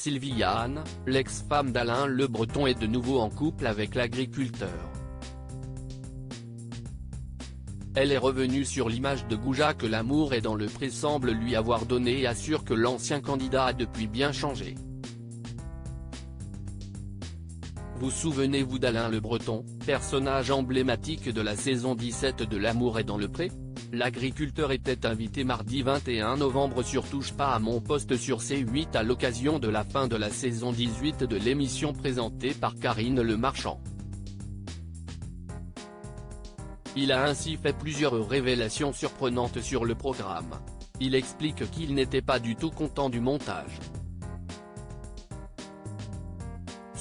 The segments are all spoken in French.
Sylvie Yann, l'ex-femme d'Alain Le Breton est de nouveau en couple avec l'agriculteur. Elle est revenue sur l'image de goujat que l'amour est dans le pré semble lui avoir donné et assure que l'ancien candidat a depuis bien changé. Vous souvenez-vous d'Alain Le Breton, personnage emblématique de la saison 17 de L'amour est dans le pré? L'agriculteur était invité mardi 21 novembre sur Touche pas à mon poste sur C8 à l'occasion de la fin de la saison 18 de l'émission présentée par Karine Le Marchand. Il a ainsi fait plusieurs révélations surprenantes sur le programme. Il explique qu'il n'était pas du tout content du montage.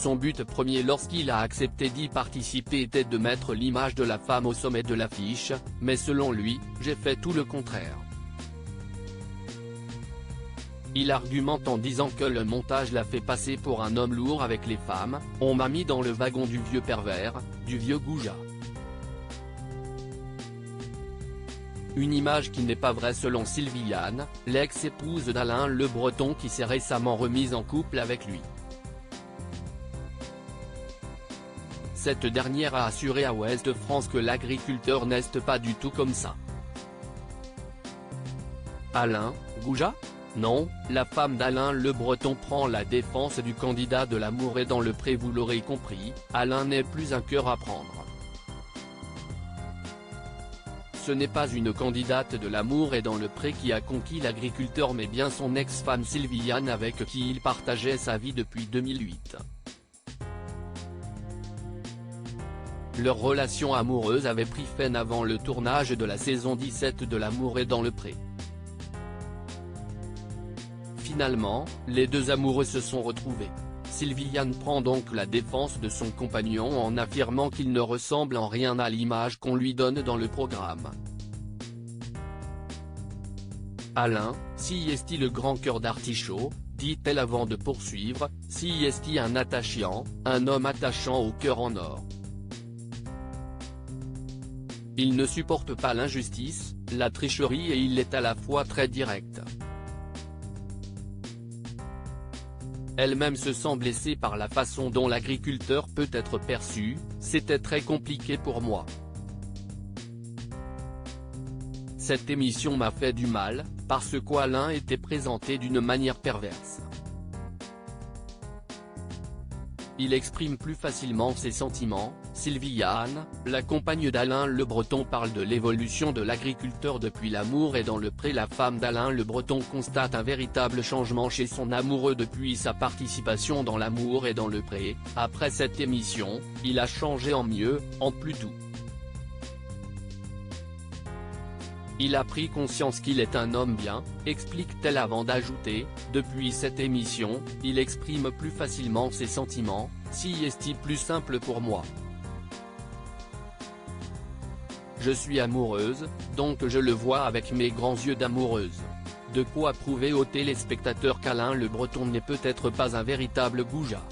Son but premier lorsqu'il a accepté d'y participer était de mettre l'image de la femme au sommet de l'affiche, mais selon lui, j'ai fait tout le contraire. Il argumente en disant que le montage l'a fait passer pour un homme lourd avec les femmes, on m'a mis dans le wagon du vieux pervers, du vieux goujat. Une image qui n'est pas vraie selon Sylvie Yann, l'ex-épouse d'Alain Le Breton qui s'est récemment remise en couple avec lui. Cette dernière a assuré à Ouest France que l'agriculteur n'est pas du tout comme ça. Alain, goujat? Non, la femme d'Alain Le Breton prend la défense du candidat de L'amour est dans le pré. Vous l'aurez compris, Alain n'est plus un cœur à prendre. Ce n'est pas une candidate de L'amour est dans le pré qui a conquis l'agriculteur mais bien son ex-femme Sylvie Yann avec qui il partageait sa vie depuis 2008. Leur relation amoureuse avait pris fin avant le tournage de la saison 17 de L'amour est dans le pré. Finalement, les deux amoureux se sont retrouvés. Sylvie Yann prend donc la défense de son compagnon en affirmant qu'il ne ressemble en rien à l'image qu'on lui donne dans le programme. Alain, si est-il le grand cœur d'artichaut, dit-elle avant de poursuivre, si est-il un attachant, un homme attachant au cœur en or. Il ne supporte pas l'injustice, la tricherie et il est à la fois très direct. Elle-même se sent blessée par la façon dont l'agriculteur peut être perçu, c'était très compliqué pour moi. Cette émission m'a fait du mal, parce qu'Alain était présenté d'une manière perverse. Il exprime plus facilement ses sentiments. Sylvie Yann, la compagne d'Alain Le Breton parle de l'évolution de l'agriculteur depuis L'amour est dans le pré. La femme d'Alain Le Breton constate un véritable changement chez son amoureux depuis sa participation dans L'amour est dans le pré. Après cette émission, il a changé en mieux, en plus doux. Il a pris conscience qu'il est un homme bien, explique-t-elle avant d'ajouter, depuis cette émission, il exprime plus facilement ses sentiments, si est-il plus simple pour moi. Je suis amoureuse, donc je le vois avec mes grands yeux d'amoureuse. De quoi prouver aux téléspectateurs qu'Alain Le Breton n'est peut-être pas un véritable goujat.